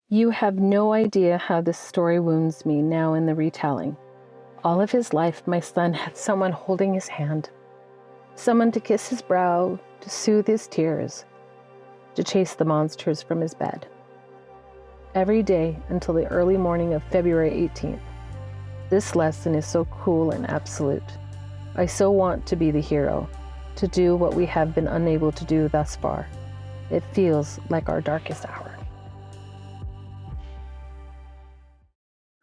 You have no idea how this story wounds me now in the retelling. All of his life, my son had someone holding his hand, someone to kiss his brow, to soothe his tears, to chase the monsters from his bed. Every day until the early morning of February 18th. This lesson is so cool and absolute. I so want to be the hero, to do what we have been unable to do thus far. It feels like our darkest hour.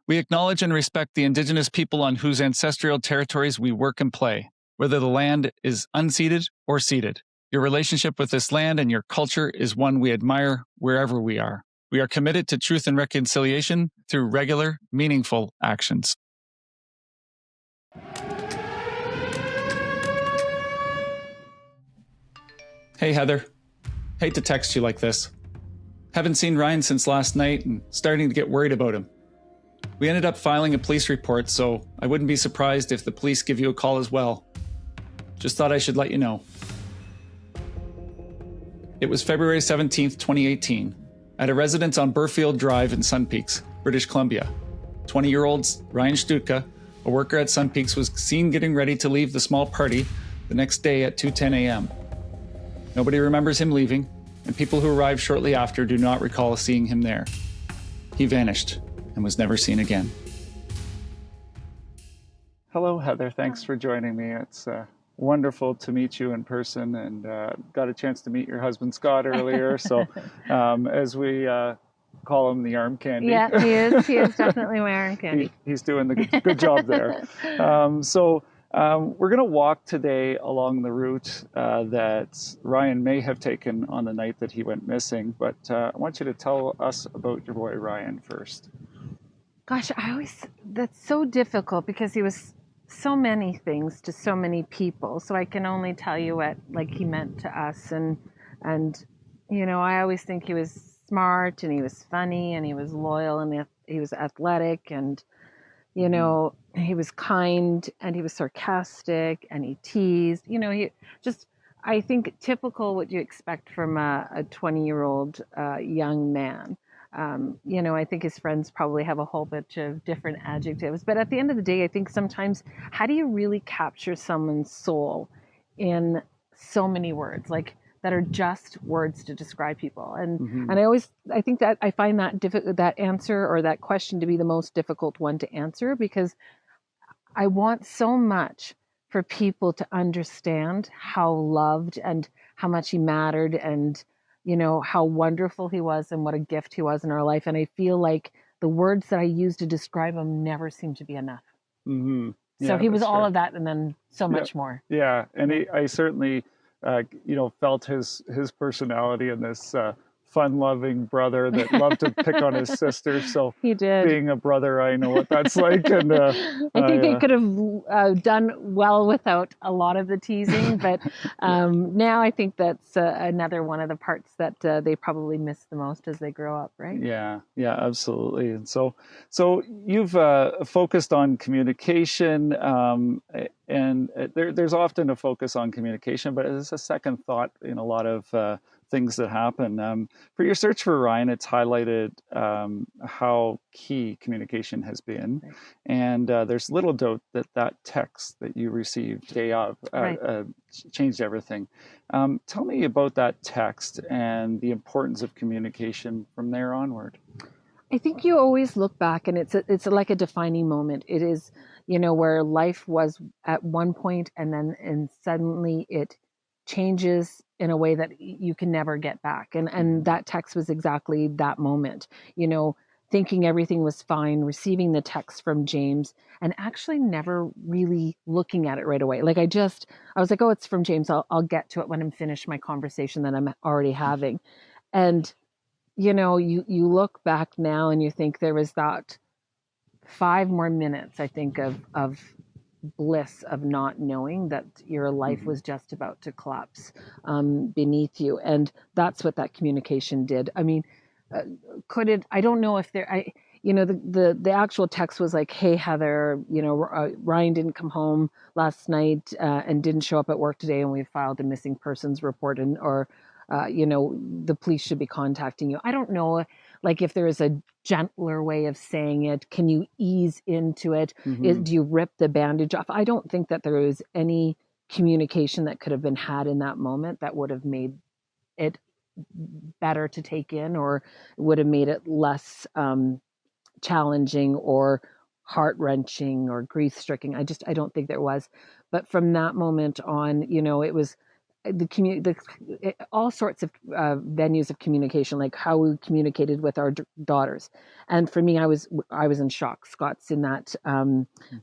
We acknowledge and respect the Indigenous people on whose ancestral territories we work and play, whether the land is unceded or ceded. Your relationship with this land and your culture is one we admire wherever we are. We are committed to truth and reconciliation through regular, meaningful actions. Hey, Heather. Hate to text you like this. Haven't seen Ryan since last night and starting to get worried about him. We ended up filing a police report, so I wouldn't be surprised if the police give you a call as well. Just thought I should let you know. It was February 17th, 2018, at a residence on Burfield Drive in Sun Peaks, British Columbia. 20-year-old Ryan Shtuka, a worker at Sun Peaks, was seen getting ready to leave the small party the next day at 2:10 a.m. Nobody remembers him leaving, and people who arrived shortly after do not recall seeing him there. He vanished and was never seen again. Hello, Heather. Thanks for joining me. It's wonderful to meet you in person, and got a chance to meet your husband, Scott, earlier. So as we call him the arm candy. Yeah, he is. He is definitely my arm candy. He's doing the good job there. We're going to walk today along the route that Ryan may have taken on the night that he went missing. But I want you to tell us about your boy Ryan first. Gosh, that's so difficult because he was so many things to so many people. So I can only tell you what he meant to us. And I always think he was smart and he was funny and he was loyal and he was athletic and, he was kind and he was sarcastic and he teased, I think typical what you expect from a 20-year-old young man. I think his friends probably have a whole bunch of different adjectives. But at the end of the day, I think sometimes, how do you really capture someone's soul in so many words, that are just words to describe people? And I think that I find that answer or that question to be the most difficult one to answer, because I want so much for people to understand how loved and how much he mattered and how wonderful he was and what a gift he was in our life. And I feel like the words that I use to describe him never seem to be enough. Mm-hmm. Yeah, so he was all of that and then so much more. Yeah. And I certainly, felt his personality in this fun-loving brother that loved to pick on his sister. So he did. Being a brother, I know what that's like. And I think they could have done well without a lot of the teasing, but now I think that's another one of the parts that they probably miss the most as they grow up, right? Yeah, absolutely. And so you've focused on communication, and there's often a focus on communication, but it's a second thought in a lot of things that happen. For your search for Ryan, it's highlighted how key communication has been. Right. And there's little doubt that text that you received day of changed everything. Tell me about that text and the importance of communication from there onward. I think you always look back and it's like a defining moment. It is, where life was at one point and suddenly it changes in a way that you can never get back. And that text was exactly that moment, thinking everything was fine, receiving the text from James and actually never really looking at it right away. I was like, oh, it's from James. I'll get to it when I'm finished my conversation that I'm already having. And, you look back now and you think there was that 5 more minutes, I think, of bliss of not knowing that your life was just about to collapse beneath you. And that's what that communication did. I mean, I don't know if the actual text was like, hey, Heather, Ryan didn't come home last night and didn't show up at work today, and we filed a missing persons report, or the police should be contacting you. I don't know like if there is a gentler way of saying it, can you ease into it? Mm-hmm. Do you rip the bandage off? I don't think that there was any communication that could have been had in that moment that would have made it better to take in, or would have made it less challenging or heart-wrenching or grief-stricken. I don't think there was. But from that moment on, it was all sorts of venues of communication, like how we communicated with our daughters. And for me, I was in shock. Scott's in that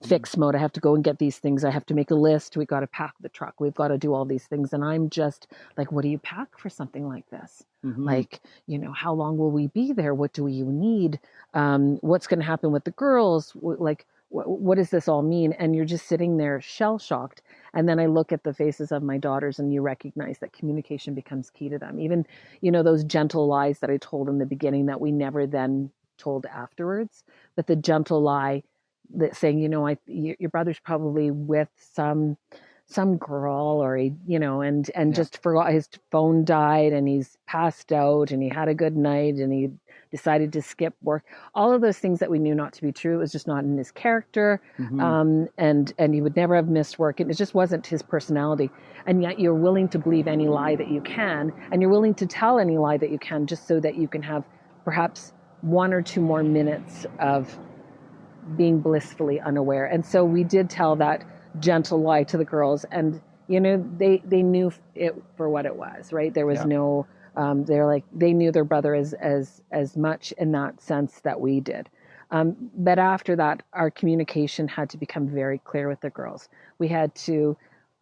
fix mode. I have to go and get these things. I have to make a list. We got to pack the truck. We've got to do all these things. And I'm just like, what do you pack for something like this? Like, how long will we be there? What do you need? What's going to happen with the girls? Like, what does this all mean? And you're just sitting there shell shocked. And then I look at the faces of my daughters, and you recognize that communication becomes key to them. Even, those gentle lies that I told in the beginning that we never then told afterwards, but the gentle lie that saying, your brother's probably with some girl, or and just forgot his phone died and he's passed out and he had a good night and he decided to skip work. All of those things that we knew not to be true. It was just not in his character. And he would never have missed work. And it just wasn't his personality. And yet you're willing to believe any lie that you can, and you're willing to tell any lie that you can, just so that you can have perhaps 1 or 2 more minutes of being blissfully unaware. And so we did tell that gentle lie to the girls, and they knew it for what it was, right? There was no they're like, they knew their brother as much in that sense that we did. But after that, our communication had to become very clear with the girls. We had to,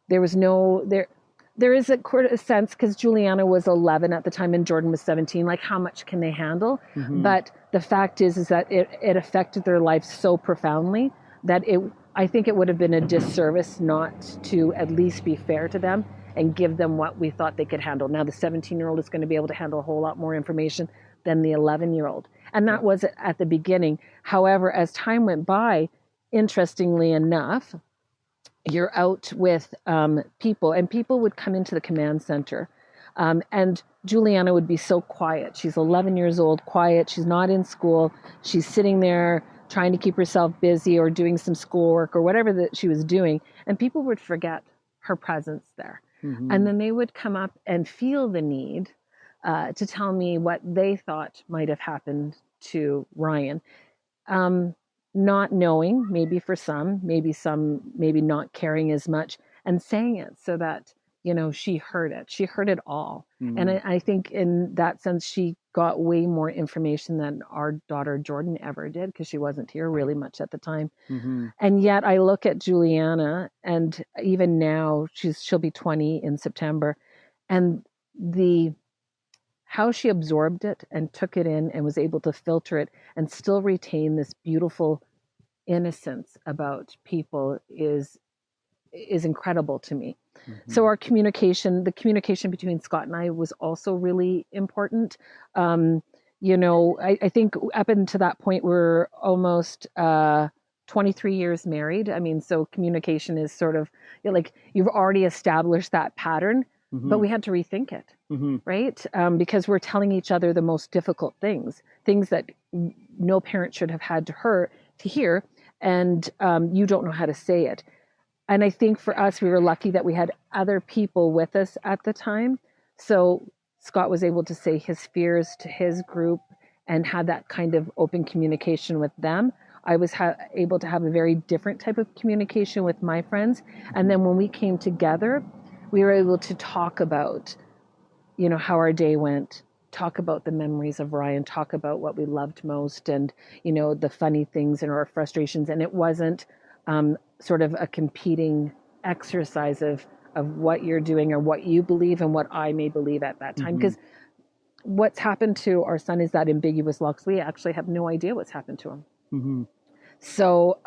there was no, there is a sense, because Juliana was 11 at the time and Jordan was 17, like how much can they handle? But the fact is that it affected their life so profoundly that I think it would have been a disservice not to at least be fair to them and give them what we thought they could handle. Now the 17-year-old is going to be able to handle a whole lot more information than the 11-year-old. And that was at the beginning. However, as time went by, interestingly enough, you're out with people, and people would come into the command center. And Juliana would be so quiet. She's 11 years old, quiet. She's not in school. She's sitting there trying to keep herself busy or doing some schoolwork or whatever that she was doing. And people would forget her presence there. And then they would come up and feel the need to tell me what they thought might have happened to Ryan. Not knowing, maybe for some, maybe not caring as much, and saying it so that, she heard it. She heard it all. And I think in that sense, she got way more information than our daughter Jordan ever did, because she wasn't here really much at the time. And yet I look at Juliana, and even now she'll be 20 in September, and how she absorbed it and took it in and was able to filter it and still retain this beautiful innocence about people is incredible to me. So our communication, the communication between Scott and I, was also really important. I think up until that point, we're almost 23 years married. I mean, so communication is sort of like, you've already established that pattern, but we had to rethink it, right? Because we're telling each other the most difficult things that no parent should have had to hear, and you don't know how to say it. And I think for us, we were lucky that we had other people with us at the time. So Scott was able to say his fears to his group and had that kind of open communication with them. I was able to have a very different type of communication with my friends. And then when we came together, we were able to talk about, how our day went, talk about the memories of Ryan, talk about what we loved most, and, the funny things and our frustrations. And it wasn't sort of a competing exercise of what you're doing or what you believe and what I may believe at that time. Because what's happened to our son is that ambiguous loss. We actually have no idea what's happened to him. So,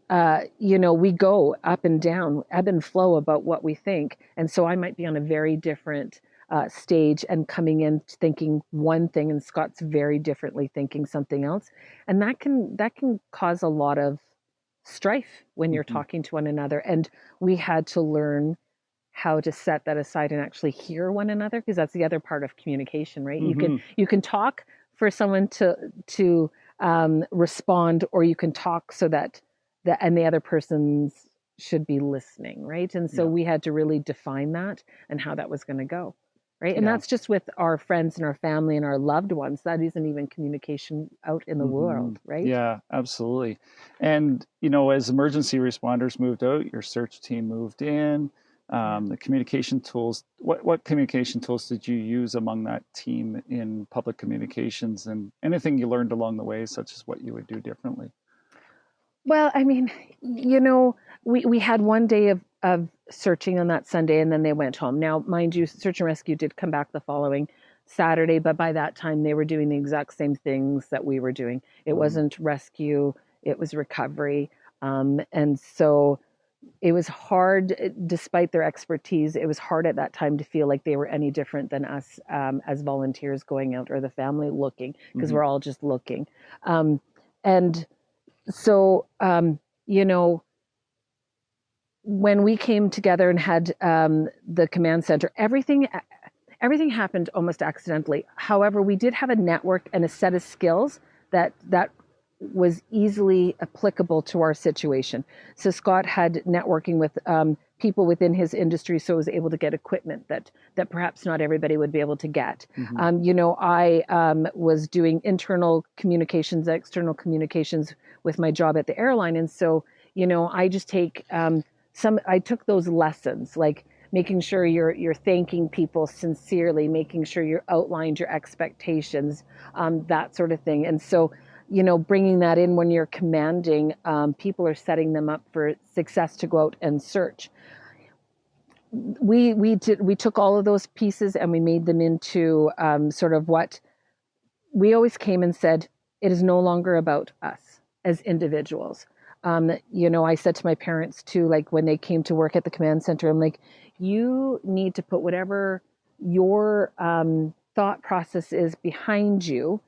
we go up and down, ebb and flow about what we think. And so I might be on a very different stage and coming in thinking one thing, and Scott's very differently thinking something else. And that can cause a lot of strife when you're talking to one another. And we had to learn how to set that aside and actually hear one another, because that's the other part of communication, right? You can talk for someone to respond, or you can talk so that and the other person's should be listening, right? And so we had to really define that and how that was going to go, right? And that's just with our friends and our family and our loved ones. That isn't even communication out in the world, right? Yeah, absolutely. And, you know, as emergency responders moved out, your search team moved in. The communication tools, what communication tools did you use among that team in public communications, and anything you learned along the way, such as what you would do differently? Well, I mean, you know, we had one day of searching on that Sunday, and then they went home. Now, mind you, search and rescue did come back the following Saturday, but by that time they were doing the exact same things that we were doing. It wasn't rescue, it was recovery. And so it was hard, despite their expertise, it was hard at that time to feel like they were any different than us as volunteers going out, or the family looking, because we're all just looking. And so, you know, when we came together and had the command center, everything happened almost accidentally. However, we did have a network and a set of skills that was easily applicable to our situation. So Scott had networking with people within his industry, so was able to get equipment that perhaps not everybody would be able to get. You know, I was doing internal communications, external communications with my job at the airline, and so, you know, I just take I took those lessons, like making sure you're thanking people sincerely, making sure you outlined your expectations, that sort of thing. And so, you know, bringing that in when you're commanding, people are setting them up for success to go out and search. We took all of those pieces and we made them into sort of what we always came and said, it is no longer about us as individuals. You know, I said to my parents too, like when they came to work at the command center, I'm like, you need to put whatever your thought process is behind you.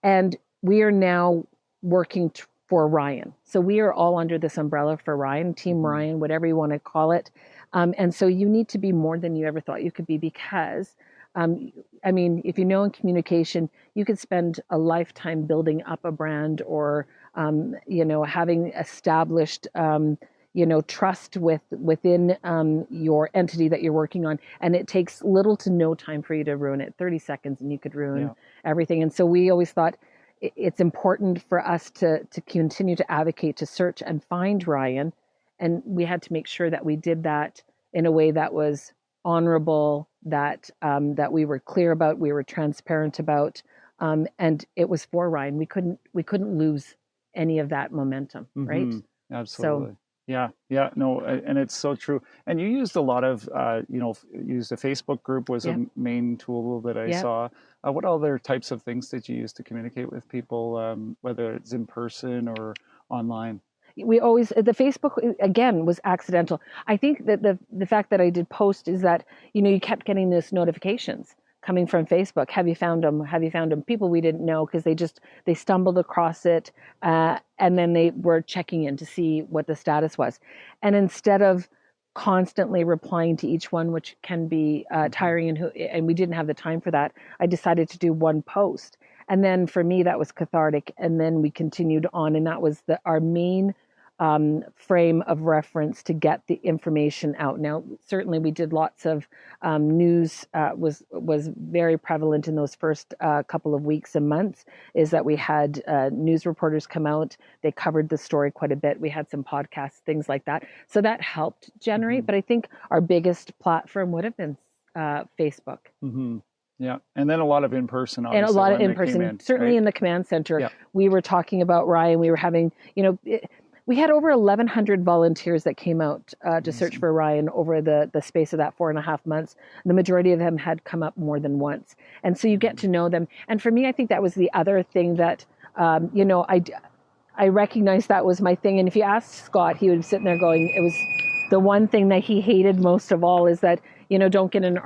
And we are now working for Ryan. So we are all under this umbrella for Ryan, Team Ryan, whatever you want to call it. And so you need to be more than you ever thought you could be, because I mean, if you know in communication, you could spend a lifetime building up a brand, or you know, having established you know, trust within your entity that you're working on, and it takes little to no time for you to ruin it. 30 seconds and you could ruin everything. And so we always thought it's important for us to continue to advocate, to search and find Ryan, and we had to make sure that we did that in a way that was honorable, that that we were clear about, we were transparent about, and it was for Ryan. We couldn't lose any of that momentum, right? Absolutely. So, yeah, no, and it's so true. And you used a lot of, you know, used a Facebook group was a main tool that I saw. What other types of things did you use to communicate with people, whether it's in person or online? We always, the Facebook again was accidental. I think that the fact that I did post is that, you know, you kept getting those notifications coming from Facebook. Have you found them? Have you found them? People we didn't know, because they stumbled across it, and then they were checking in to see what the status was. And instead of constantly replying to each one, which can be tiring, and we didn't have the time for that, I decided to do one post. And then for me, that was cathartic. And then we continued on, and that was our main frame of reference to get the information out. Now, certainly we did lots of news, was very prevalent in those first couple of weeks and months, is that we had news reporters come out. They covered the story quite a bit. We had some podcasts, things like that. So that helped generate, but I think our biggest platform would have been Facebook. Yeah, and then a lot of in-person, obviously. And a lot of in-person, certainly right? In the command center, we were talking about Ryan. We were having, you know, we had over 1,100 volunteers that came out to search for Ryan over the space of that 4.5 months. The majority of them had come up more than once. And so you get to know them. And for me, I think that was the other thing that, you know, I recognized that was my thing. And if you asked Scott, he would be sitting there going, it was the one thing that he hated most of all, is that, you know, don't get in an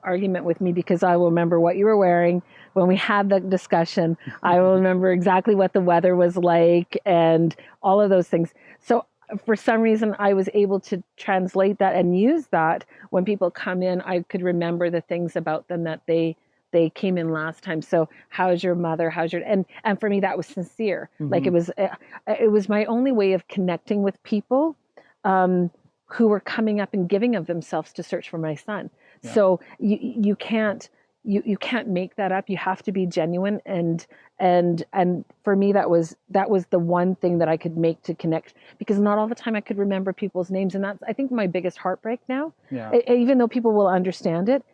argument with me, because I will remember what you were wearing when we had the discussion. I will remember exactly what the weather was like and all of those things. So for some reason, I was able to translate that and use that when people come in. I could remember the things about them that they came in last time. So how's your mother? And for me, that was sincere. Like it was my only way of connecting with people who were coming up and giving of themselves to search for my son. Yeah. So you can't make that up. You have to be genuine. And for me, that was the one thing that I could make to connect, because not all the time I could remember people's names. And that's, I think, my biggest heartbreak now. Yeah. Even though people will understand it,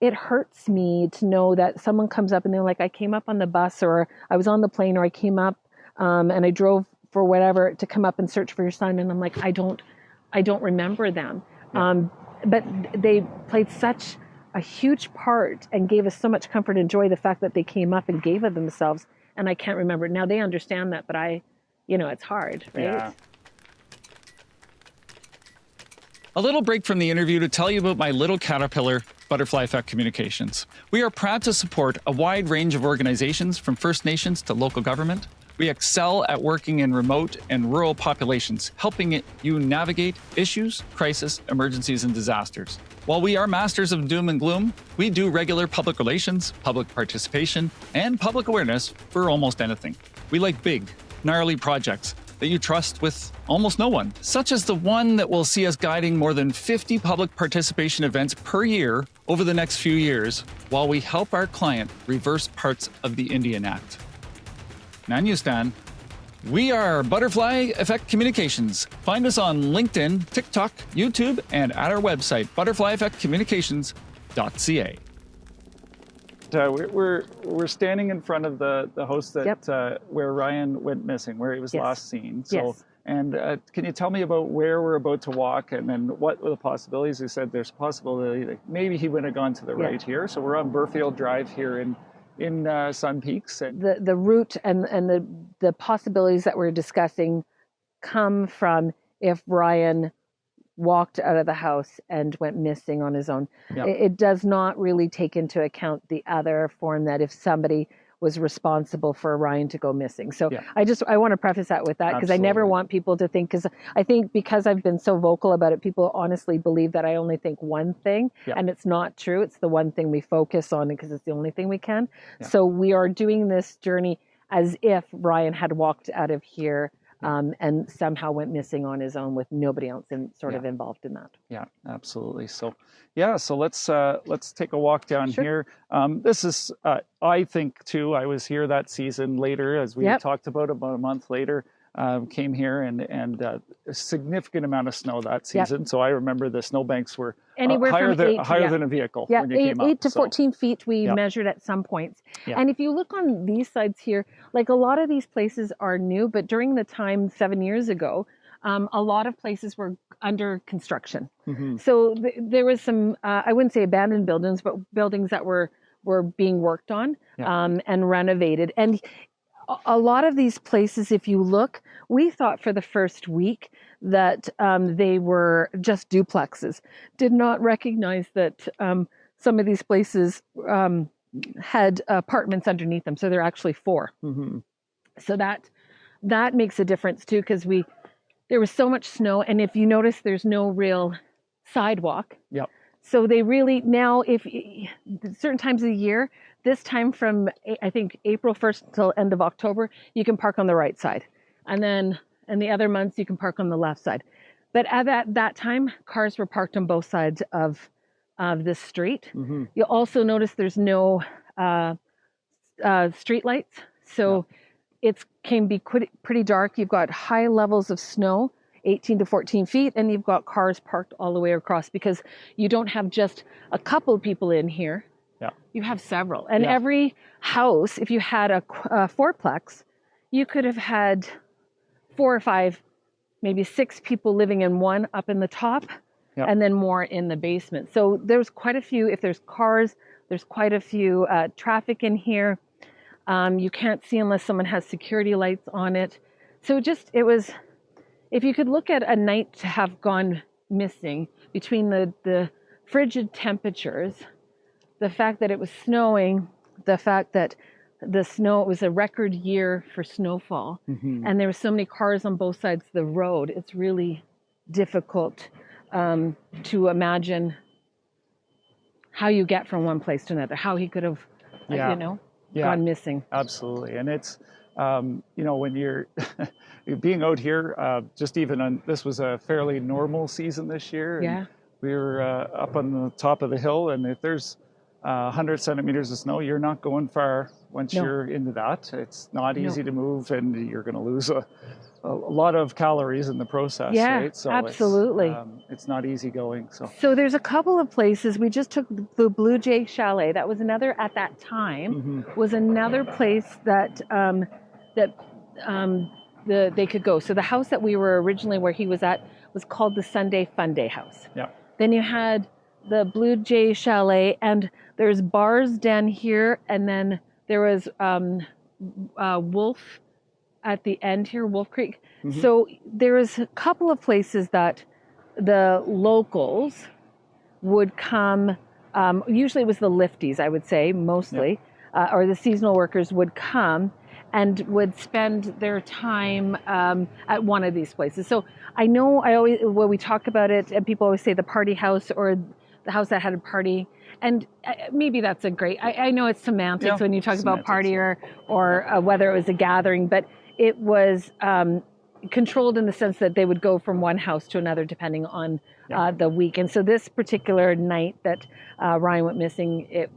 it hurts me to know that someone comes up and they're like, I came up on the bus, or I was on the plane, or I came up and I drove for whatever to come up and search for your son. And I'm like, I don't remember them. Yeah. But they played such a huge part and gave us so much comfort and joy, the fact that they came up and gave of themselves, and I can't remember. Now they understand that, but it's hard, right? Yeah. A little break from the interview to tell you about my little caterpillar, Butterfly Effect Communications. We are proud to support a wide range of organizations, from First Nations to local government. We excel at working in remote and rural populations, helping you navigate issues, crisis, emergencies, and disasters. While we are masters of doom and gloom, we do regular public relations, public participation, and public awareness for almost anything. We like big, gnarly projects that you trust with almost no one, such as the one that will see us guiding more than 50 public participation events per year over the next few years, while we help our client reverse parts of the Indian Act. Nanustan. We are Butterfly Effect Communications. Find us on LinkedIn, TikTok, YouTube, and at our website, butterflyeffectcommunications.ca. We're standing in front of the house that where Ryan went missing, where he was last seen. So, yes. And can you tell me about where we're about to walk, and then what were the possibilities? You said there's a possibility that maybe he would have gone to the right here. So we're on Burfield Drive here in Sun Peaks. And the route and the possibilities that we're discussing come from if Ryan walked out of the house and went missing on his own. Yep. It does not really take into account the other form, that if somebody was responsible for Ryan to go missing. So yeah. I want to preface that with that, because I never want people to think, because I think because I've been so vocal about it, people honestly believe that I only think one thing, and it's not true. It's the one thing we focus on, because it's the only thing we can. Yeah. So we are doing this journey as if Ryan had walked out of here and somehow went missing on his own, with nobody else of involved in that. Yeah, absolutely. So let's take a walk down here. This is, I think too, I was here that season later, as we talked about a month later, came here and a significant amount of snow that season. So I remember the snowbanks were anywhere higher from than a vehicle when you came up. 8 to 14 feet we measured at some points. Yeah. And if you look on these sides here, like a lot of these places are new, but during the time 7 years ago, a lot of places were under construction. Mm-hmm. So there was some, I wouldn't say abandoned buildings, but buildings that were being worked on and renovated. And a lot of these places, if you look, we thought for the first week that they were just duplexes. Did not recognize that some of these places had apartments underneath them. So they're actually 4. Mm-hmm. So that makes a difference too, because there was so much snow, and if you notice, there's no real sidewalk. Yep. So they really, now, if certain times of the year, this time from, I think, April 1st until end of October, you can park on the right side. And then in the other months, you can park on the left side. But at that time, cars were parked on both sides of this street. Mm-hmm. You'll also notice there's no street lights. So it can be pretty dark. You've got high levels of snow, 18 to 14 feet, and you've got cars parked all the way across, because you don't have just a couple of people in here. Yeah. You have several. And every house, if you had a fourplex, you could have had 4 or 5, maybe 6 people living in one up in the top, and then more in the basement. So there's quite a few. If there's cars, there's quite a few traffic in here. You can't see unless someone has security lights on it. So it was, if you could look at a night to have gone missing, between the frigid temperatures, the fact that it was snowing, the fact that it was a record year for snowfall, and there were so many cars on both sides of the road, it's really difficult to imagine how you get from one place to another, how he could have Yeah. you know, Yeah. gone missing. Absolutely. And it's, you know, when you're being out here, just even on, this was a fairly normal season this year. And Yeah. we were up on the top of the hill, and if there's 100 centimeters of snow, you're not going far once No. you're into that. It's not No. easy to move, and you're going to lose a lot of calories in the process, Yeah, right? So absolutely. it's not easy going. So there's a couple of places. We just took the Blue Jay Chalet. That was another, at that time, was another place that they could go. So the house that we were originally where he was at was called the Sunday Fun Day House. Yeah. Then you had the Blue Jay Chalet, and there's bars down here, and then there was Wolf at the end here, Wolf Creek. So there was a couple of places that the locals would come. Usually it was the lifties, I would say, mostly, or the seasonal workers would come and would spend their time at one of these places. So I know when we talk about it, and people always say the party house or the house that had a party, and maybe that's a great, I know it's semantics when you talk about party or whether it was a gathering, but it was controlled in the sense that they would go from one house to another depending on the week. And so this particular night that Ryan went missing,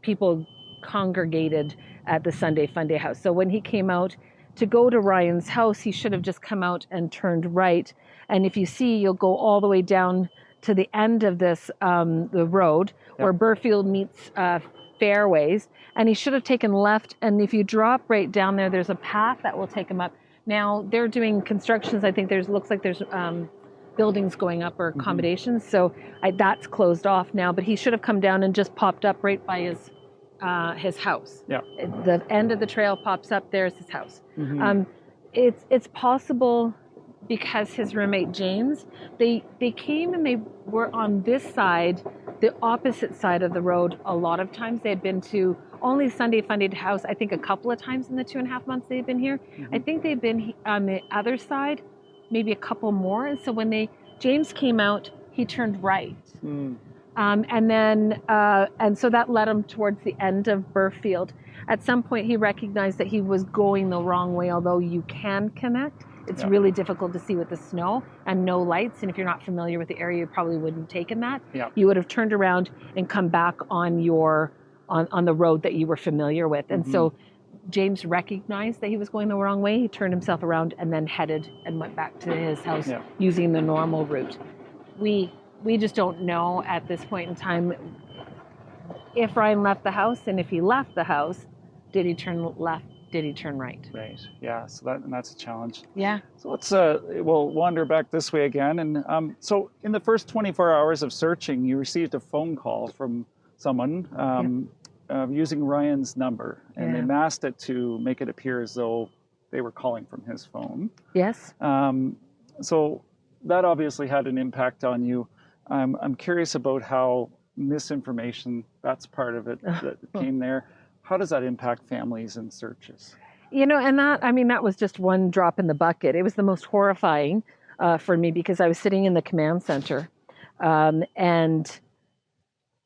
people congregated at the Sunday Fun Day House. So when he came out to go to Ryan's house, he should have just come out and turned right. And if you see, you'll go all the way down to the end of this, the road where Burfield meets Fairways, and he should have taken left. And if you drop right down there, there's a path that will take him up. Now they're doing constructions. I think looks like there's buildings going up or accommodations. So that's closed off now, but he should have come down and just popped up right by his house. Yeah. The end of the trail pops up, there's his house. It's possible because his roommate James, they came and they were on this side, the opposite side of the road. A lot of times they had been to only Sunday Fun Day House, I think a couple of times in the 2.5 months they've been here. I think they've been on the other side maybe a couple more. And so when James came out, he turned right. And then, and so that led him towards the end of Burfield. At some point, he recognized that he was going the wrong way, although you can connect. It's really difficult to see with the snow and no lights. And if you're not familiar with the area, you probably wouldn't have taken that. You would have turned around and come back on on the road that you were familiar with. And so James recognized that he was going the wrong way. He turned himself around and then headed and went back to his house using the normal route. We just don't know at this point in time if Ryan left the house, and if he left the house, did he turn left? Did he turn right? Right. Yeah. So that's a challenge. Yeah. So let's we'll wander back this way again. And so in the first 24 hours of searching, you received a phone call from someone using Ryan's number, and they masked it to make it appear as though they were calling from his phone. Yes. So that obviously had an impact on you. I'm curious about how misinformation, that's part of it, that came there. How does that impact families and searches? And that was just one drop in the bucket. It was the most horrifying for me because I was sitting in the command center and,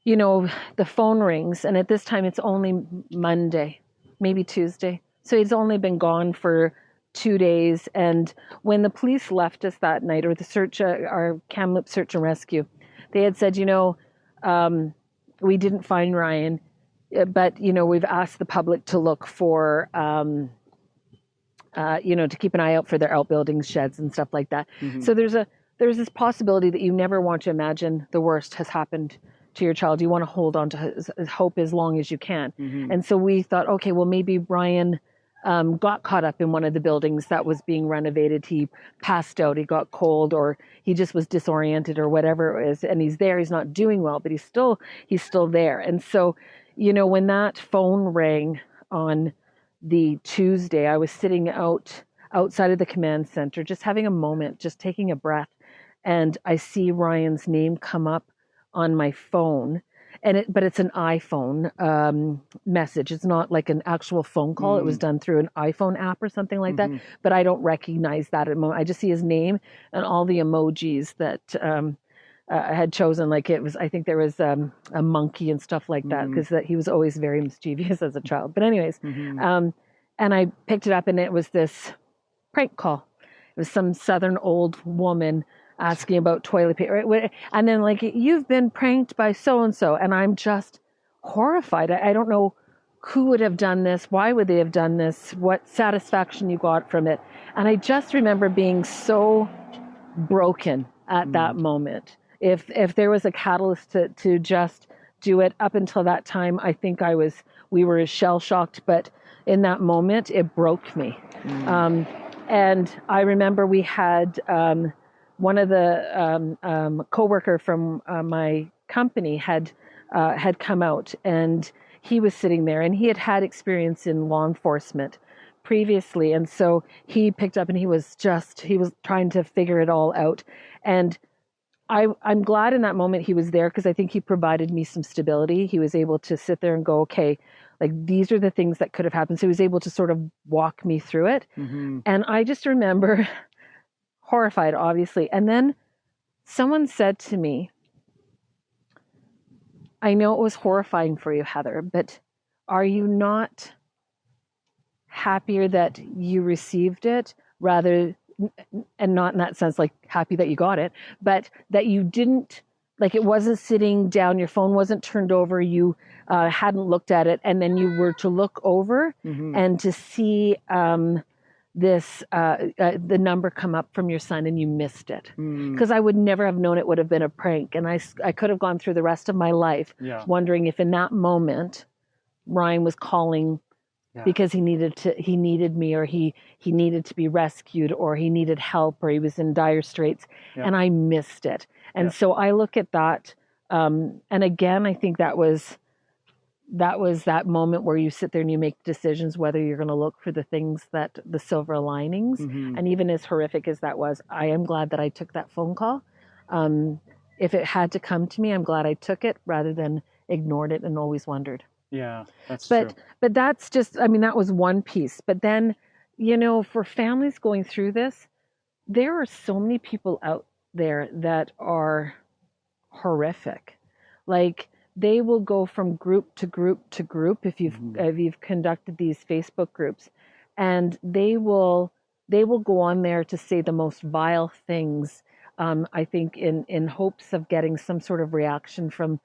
the phone rings. And at this time, it's only Monday, maybe Tuesday. So he's only been gone for 2 days. And when the police left us that night, or the search, our Kamloops Search and Rescue, they had said, we didn't find Ryan. But, we've asked the public to look for, to keep an eye out for their outbuildings, sheds and stuff like that. So there's this possibility that you never want to imagine the worst has happened to your child. You want to hold on to his hope as long as you can. And so we thought, okay, well, maybe Ryan got caught up in one of the buildings that was being renovated. He passed out, he got cold, or he just was disoriented or whatever it is. And he's there, he's not doing well, but he's still there. And so, when that phone rang on the Tuesday, I was sitting outside of the command center, just having a moment, just taking a breath. And I see Ryan's name come up on my phone, but it's an iPhone message. It's not like an actual phone call. It was done through an iPhone app or something like that. But I don't recognize that at the moment. I just see his name and all the emojis that had chosen. Like it was, I think there was a monkey and stuff like that, because he was always very mischievous as a child. But anyways, and I picked it up, and it was this prank call. It was some southern old woman asking about toilet paper, and then like, you've been pranked by so and so, and I'm just horrified. I don't know who would have done this, why would they have done this, what satisfaction you got from it. And I just remember being so broken at that moment. If there was a catalyst to just do it, up until that time, I think we were shell shocked, but in that moment, it broke me. And I remember we had one of the coworker from my company had come out, and he was sitting there, and he had had experience in law enforcement previously. And so he picked up, and he was trying to figure it all out. And I'm glad in that moment he was there, because I think he provided me some stability. He was able to sit there and go, okay, like, these are the things that could have happened. So he was able to sort of walk me through it. And I just remember horrified, obviously. And then someone said to me, I know it was horrifying for you, Heather, but are you not happier that you received it, rather, and not in that sense, like happy that you got it, but that you didn't, like, it wasn't sitting down, your phone wasn't turned over, you hadn't looked at it, and then you were to look over and to see the number come up from your son, and you missed it. Because I would never have known it would have been a prank. And I could have gone through the rest of my life wondering if in that moment Ryan was calling because he needed me, or he needed to be rescued, or he needed help, or he was in dire straits, and I missed it. And so I look at that, and again, I think that was that moment where you sit there and you make decisions whether you're going to look for the silver linings. And even as horrific as that was, I am glad that I took that phone call. If it had to come to me, I'm glad I took it rather than ignored it and always wondered. Yeah, that's true. But that's just, I mean, that was one piece. But then, for families going through this, there are so many people out there that are horrific. Like, they will go from group to group to group if you've conducted these Facebook groups, and they will go on there to say the most vile things. I think in hopes of getting some sort of reaction from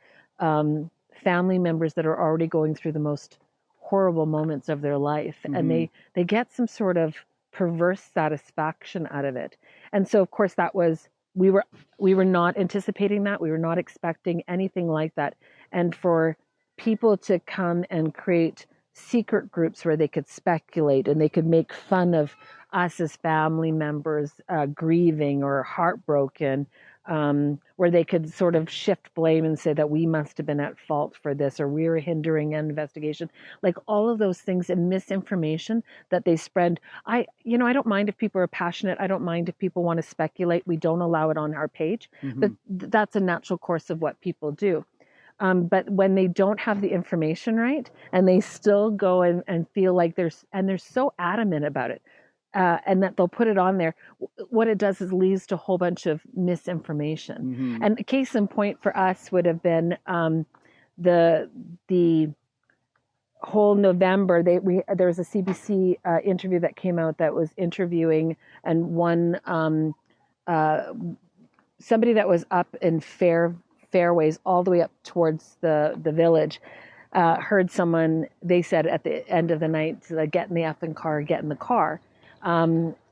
family members that are already going through the most horrible moments of their life, and they get some sort of perverse satisfaction out of it. And so, of course, we were not anticipating that. We were not expecting anything like that. And for people to come and create secret groups where they could speculate and they could make fun of us as family members grieving or heartbroken, where they could sort of shift blame and say that we must have been at fault for this, or we were hindering an investigation, like all of those things and misinformation that they spread. I don't mind if people are passionate. I don't mind if people want to speculate. We don't allow it on our page, but that's a natural course of what people do. But when they don't have the information right, and they still go and feel like they're so adamant about it, and that they'll put it on there, what it does is leads to a whole bunch of misinformation. And a case in point for us would have been the whole November. There was a CBC interview that came out that was interviewing, and one somebody that was up in fairways all the way up towards the village, heard someone, they said at the end of the night, get in the effing car, get in the car.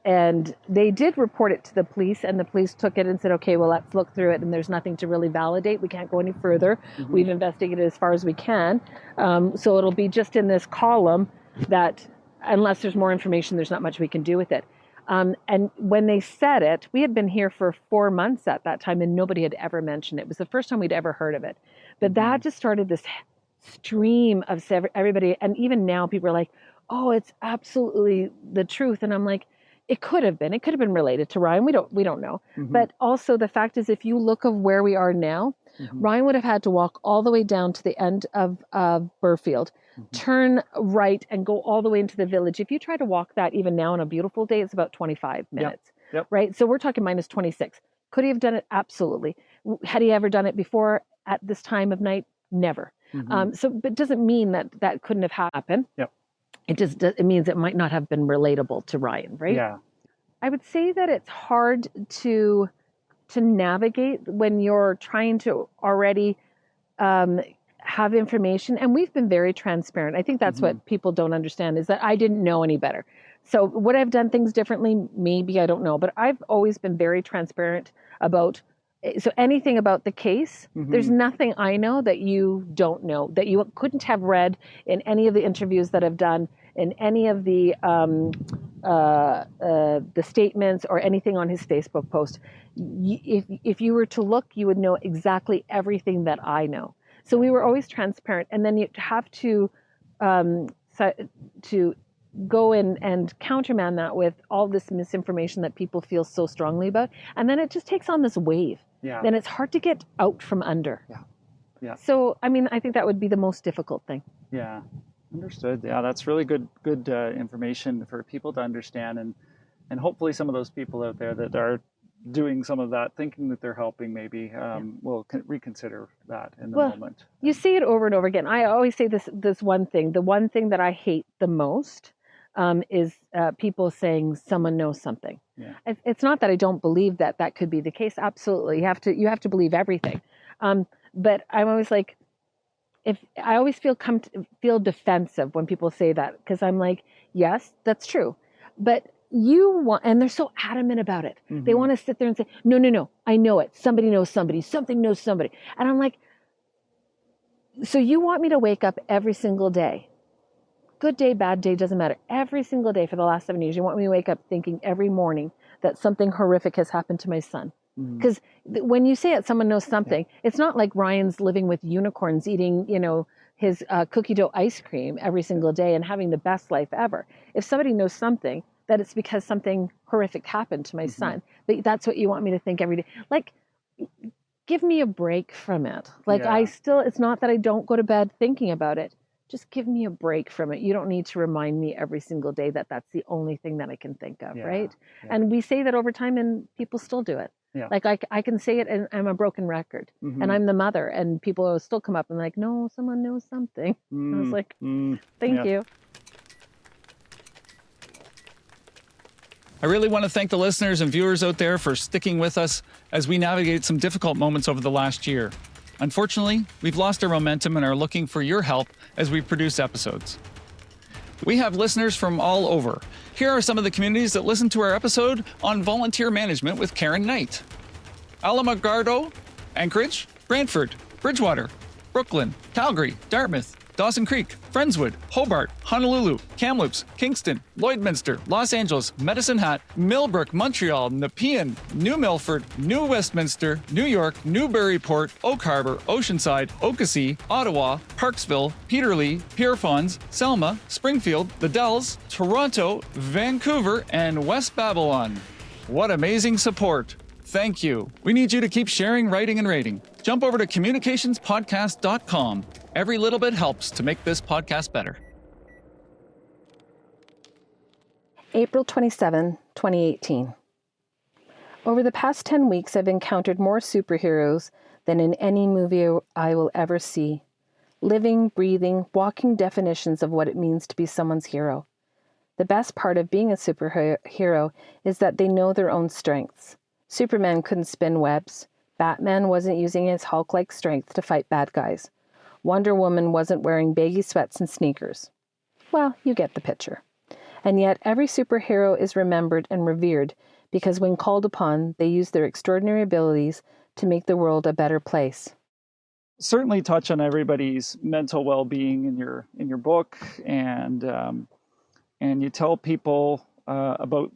And they did report it to the police, and the police took it and said, okay, well, let's look through it, and there's nothing to really validate. We can't go any further. We've investigated as far as we can. So it'll be just in this column that unless there's more information, there's not much we can do with it. And when they said it, we had been here for 4 months at that time, and nobody had ever mentioned it. It was the first time we'd ever heard of it. But that just started this stream of everybody. And even now people are like, oh, it's absolutely the truth. And I'm like, it could have been related to Ryan. We don't know. But also the fact is, if you look of where we are now, Ryan would have had to walk all the way down to the end of Burfield, turn right, and go all the way into the village. If you try to walk that even now on a beautiful day, it's about 25 minutes, right? So we're talking minus 26. Could he have done it? Absolutely. Had he ever done it before at this time of night? Never. But it doesn't mean that couldn't have happened. Yep. It means it might not have been relatable to Ryan, right? Yeah. I would say that it's hard to navigate when you're trying to already have information. And we've been very transparent. I think that's what people don't understand, is that I didn't know any better. So would I have done things differently? Maybe, I don't know. But I've always been very transparent about, so anything about the case, there's nothing I know that you don't know, that you couldn't have read in any of the interviews that I've done, in any of the statements or anything on his Facebook post. If you were to look, you would know exactly everything that I know. So we were always transparent, and then you have to go in and countermand that with all this misinformation that people feel so strongly about, and then it just takes on this wave. Yeah. Then it's hard to get out from under. Yeah. Yeah. So I mean, I think that would be the most difficult thing. Yeah. Understood. Yeah, that's really good information for people to understand, and hopefully some of those people out there that are doing some of that, thinking that they're helping, maybe will reconsider that in the moment. You see it over and over again. I always say this one thing. The one thing that I hate the most is people saying someone knows something. Yeah. It's not that I don't believe that could be the case. Absolutely, you have to believe everything. But I'm always like, I always feel defensive when people say that, because I'm like, yes, that's true, but you want, and they're so adamant about it. They want to sit there and say, no, I know it. Somebody knows somebody. Something knows somebody. And I'm like, so you want me to wake up every single day, good day, bad day, doesn't matter, every single day for the last 7 years, you want me to wake up thinking every morning that something horrific has happened to my son? Because when you say it, someone knows something, it's not like Ryan's living with unicorns, eating, his cookie dough ice cream every single day and having the best life ever. If somebody knows something, that it's because something horrific happened to my son. But that's what you want me to think every day. Like, give me a break from it. Like, it's not that I don't go to bed thinking about it. Just give me a break from it. You don't need to remind me every single day that that's the only thing that I can think of, right? Yeah. And we say that over time, and people still do it. Yeah. Like, I can say it, and I'm a broken record, and I'm the mother, and people will still come up and like, no, someone knows something. I was like, thank you. I really want to thank the listeners and viewers out there for sticking with us as we navigate some difficult moments over the last year. Unfortunately, we've lost our momentum and are looking for your help as we produce episodes. We have listeners from all over. Here are some of the communities that listen to our episode on volunteer management with Karen Knight: Alamogordo, Anchorage, Brantford, Bridgewater, Brooklyn, Calgary, Dartmouth, Dawson Creek, Friendswood, Hobart, Honolulu, Kamloops, Kingston, Lloydminster, Los Angeles, Medicine Hat, Millbrook, Montreal, Nepean, New Milford, New Westminster, New York, Newburyport, Oak Harbor, Oceanside, Okasee, Ottawa, Parksville, Peterlee, Pierrefonds, Selma, Springfield, The Dells, Toronto, Vancouver, and West Babylon. What amazing support! Thank you. We need you to keep sharing, writing, and rating. Jump over to communicationspodcast.com. Every little bit helps to make this podcast better. April 27, 2018. Over the past 10 weeks, I've encountered more superheroes than in any movie I will ever see. Living, breathing, walking definitions of what it means to be someone's hero. The best part of being a superhero is that they know their own strengths. Superman couldn't spin webs. Batman wasn't using his Hulk-like strength to fight bad guys. Wonder Woman wasn't wearing baggy sweats and sneakers. Well, you get the picture. And yet every superhero is remembered and revered because when called upon, they use their extraordinary abilities to make the world a better place. Certainly touch on everybody's mental well-being in your book, and you tell people about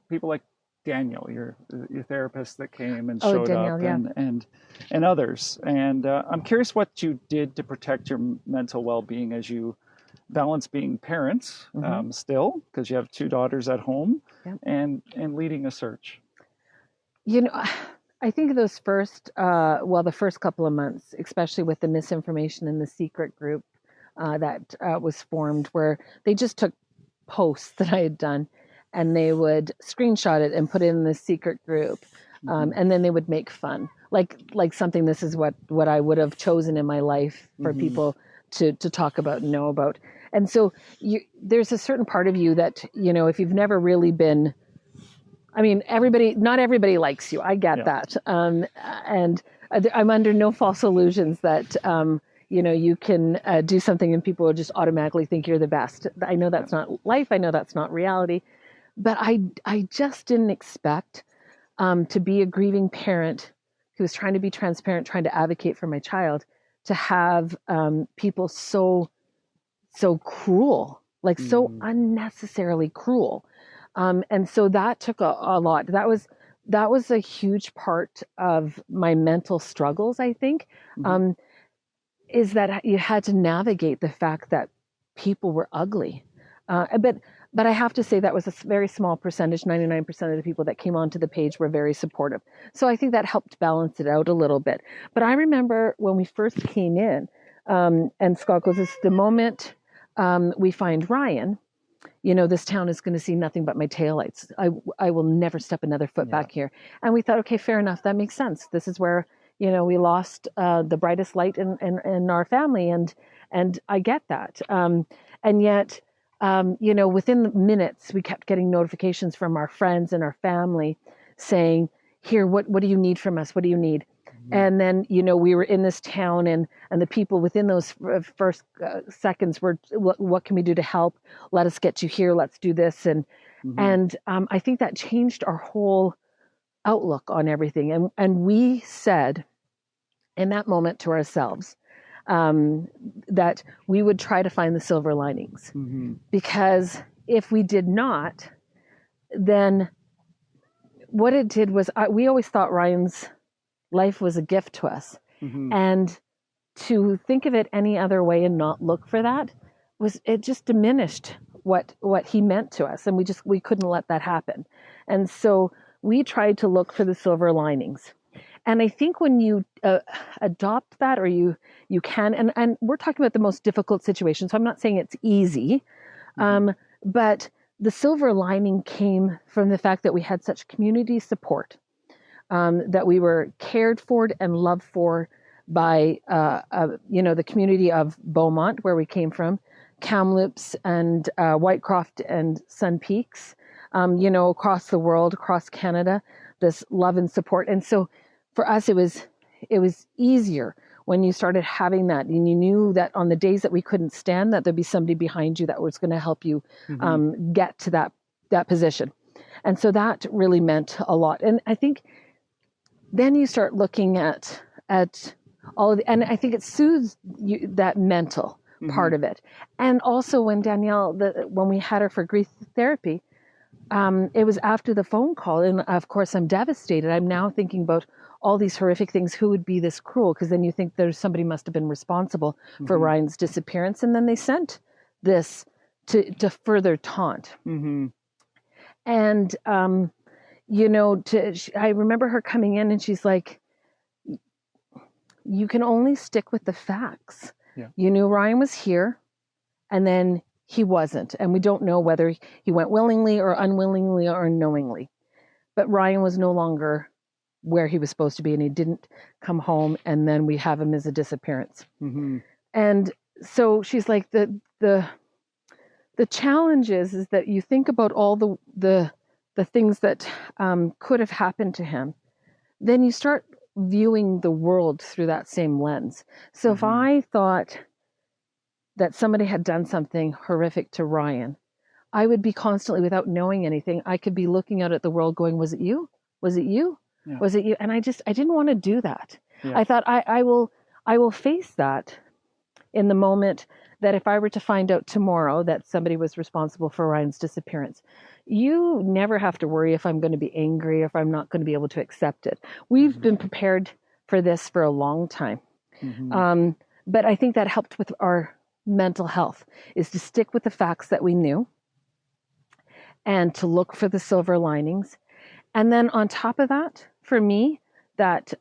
people like Daniel, your therapist that came and showed up, and others. And I'm curious what you did to protect your mental well-being as you balance being parents still, because you have 2 daughters at home, and leading a search. I think those the first couple of months, especially with the misinformation in the secret group that was formed, where they just took posts that I had done and they would screenshot it and put it in the secret group. And then they would make fun, like something. This is what I would have chosen in my life for people to talk about and know about. And so there's a certain part of you that, if you've never really been, I mean, not everybody likes you. I get that. And I'm under no false illusions that, you can do something and people will just automatically think you're the best. I know that's not life. I know that's not reality. But I just didn't expect to be a grieving parent who was trying to be transparent, trying to advocate for my child, to have people so cruel, like so unnecessarily cruel. And so that took a lot. That was a huge part of my mental struggles, I think, is that you had to navigate the fact that people were ugly. But I have to say that was a very small percentage. 99% of the people that came onto the page were very supportive. So I think that helped balance it out a little bit. But I remember when we first came in, and Scott goes, "It's the moment we find Ryan, this town is going to see nothing but my taillights. I will never step another foot back here." And we thought, okay, fair enough. That makes sense. This is where, we lost the brightest light in our family. And I get that. And yet, within minutes, we kept getting notifications from our friends and our family saying, "Here, what do you need from us? What do you need?" And then, we were in this town and the people within those first seconds were, what can we do to help? Let us get you here. Let's do this. And I think that changed our whole outlook on everything. And we said in that moment to ourselves that we would try to find the silver linings. Because if we did not, then what it did was we always thought Ryan's life was a gift to us. And to think of it any other way and not look for that it just diminished what he meant to us. And we couldn't let that happen. And so we tried to look for the silver linings. And I think when you adopt that, or you can, and we're talking about the most difficult situation, so I'm not saying it's easy, but the silver lining came from the fact that we had such community support, that we were cared for and loved for by, the community of Beaumont, where we came from, Kamloops and Whitecroft and Sun Peaks, across the world, across Canada, this love and support. And so for us, it was easier when you started having that, and you knew that on the days that we couldn't stand, that there'd be somebody behind you that was going to help you get to that position. And so that really meant a lot. And I think then you start looking at all of and I think it soothes you, that mental part of it. And also when Danielle, when we had her for grief therapy, it was after the phone call, and of course I'm devastated. I'm now thinking about all these horrific things. Who would be this cruel? Because then you think somebody must have been responsible for Ryan's disappearance. And then they sent this to further taunt. And, I remember her coming in and she's like, "You can only stick with the facts. You knew Ryan was here and then he wasn't. And we don't know whether he went willingly or unwillingly or unknowingly. But Ryan was no longer where he was supposed to be, and he didn't come home, and then we have him as a disappearance." And so she's like, the challenge is that you think about all the things that could have happened to him, then you start viewing the world through that same lens. So if I thought that somebody had done something horrific to Ryan, I would be constantly, without knowing anything, I could be looking out at the world going, "Was it you? Was it you? Yeah. Was it you?" And I didn't want to do that. I thought I will face that in the moment, that if I were to find out tomorrow that somebody was responsible for Ryan's disappearance, you never have to worry if I'm going to be angry, or if I'm not going to be able to accept it. We've been prepared for this for a long time. But I think that helped with our mental health, is to stick with the facts that we knew and to look for the silver linings. And then on top of that, for me, that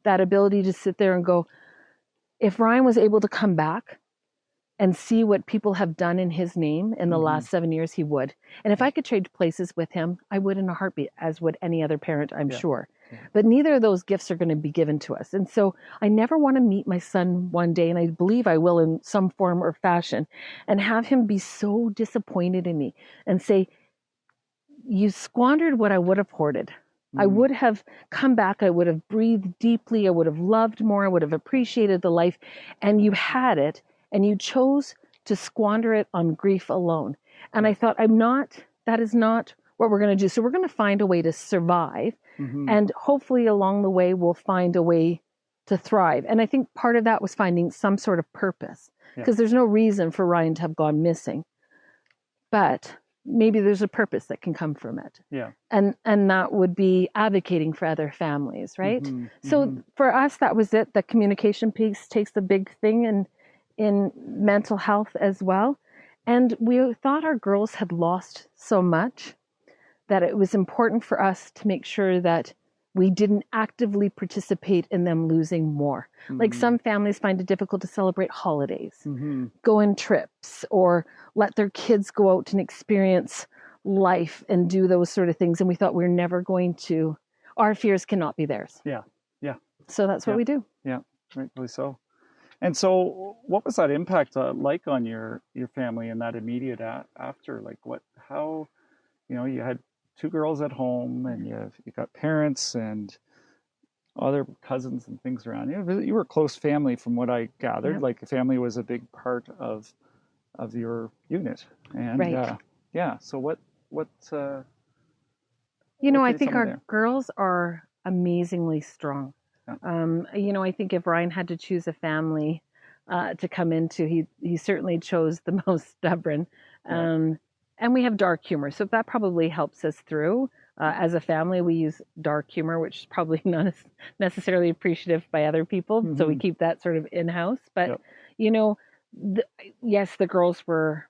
ability to sit there and go, if Ryan was able to come back and see what people have done in his name in the last 7 years, he would. And if I could trade places with him, I would in a heartbeat, as would any other parent, I'm sure. but neither of those gifts are going to be given to us. And so I never want to meet my son one day, and I believe I will in some form or fashion, and have him be so disappointed in me and say, you squandered what I would have hoarded. I would have come back. I would have breathed deeply. I would have loved more. I would have appreciated the life. And you had it, and you chose to squander it on grief alone. And I thought, that is not what we're going to do. So we're going to find a way to survive. And hopefully along the way, we'll find a way to thrive. And I think part of that was finding some sort of purpose, because there's no reason for Ryan to have gone missing. But maybe there's a purpose that can come from it. Yeah. And that would be advocating for other families, right? So for us, that was it. The communication piece takes a big thing in mental health as well. And we thought our girls had lost so much that it was important for us to make sure that we didn't actively participate in them losing more. Like some families find it difficult to celebrate holidays, go on trips, or let their kids go out and experience life and do those sort of things. And we thought we're never going to, our fears cannot be theirs. Yeah. Yeah. So that's what we do. Yeah. Rightfully so. And so what was that impact like on your family in that immediate after? Like how, you had 2 girls at home, and you got parents and other cousins and things around you. You were a close family from what I gathered. Yeah. Like family was a big part of your unit. And right. So what I think our girls are amazingly strong. Yeah. I think if Ryan had to choose a family to come into, he certainly chose the most stubborn. And we have dark humor, so that probably helps us through. As a family, we use dark humor, which is probably not necessarily appreciative by other people. So we keep that sort of in-house. But, yes, the girls were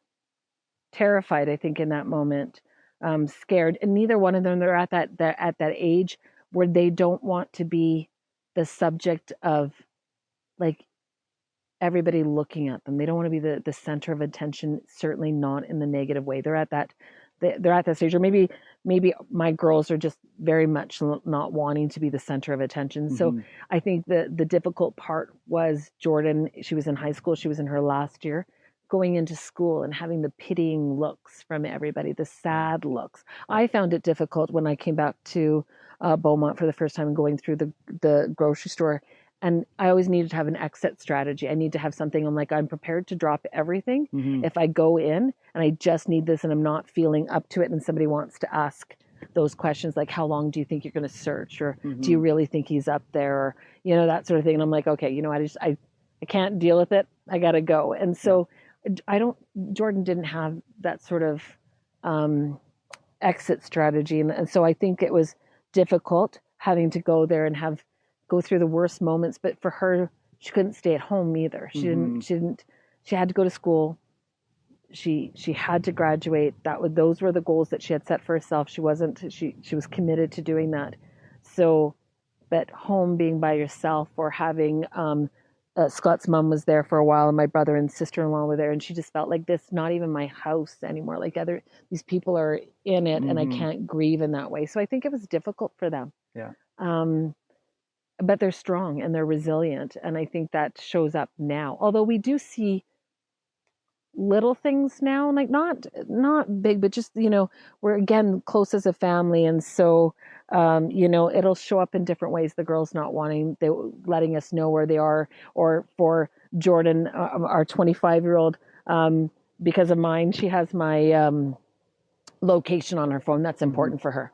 terrified, I think, in that moment, scared. And neither one of them, they're at that age where they don't want to be the subject of, like, everybody looking at them. They don't want to be the center of attention, certainly not in the negative way. They're at that stage, or maybe my girls are just very much not wanting to be the center of attention. So I think the difficult part was Jordan. She was in high school. She was in her last year, going into school and having the pitying looks from everybody, the sad looks. I found it difficult when I came back to Beaumont for the first time and going through the grocery store. And I always needed to have an exit strategy. I need to have something. I'm prepared to drop everything if I go in and I just need this and I'm not feeling up to it. And somebody wants to ask those questions like, how long do you think you're going to search? Or do you really think he's up there? Or, that sort of thing. And I'm like, okay, I can't deal with it. I got to go. And so Jordan didn't have that sort of exit strategy. And so I think it was difficult having to go there and go through the worst moments, but for her, she couldn't stay at home either. She had to go to school. She had to graduate. Those were the goals that she had set for herself. She was committed to doing that. So, but home, being by yourself, or having, Scott's mom was there for a while and my brother and sister-in-law were there, and she just felt like this, not even my house anymore. Like these people are in it and I can't grieve in that way. So I think it was difficult for them. Yeah. But they're strong and they're resilient. And I think that shows up now. Although we do see little things now, like not big, but just, we're again close as a family. And so, it'll show up in different ways. The girls not letting us know where they are, or for Jordan, our 25-year-old, because of mine, she has my location on her phone. That's important for her.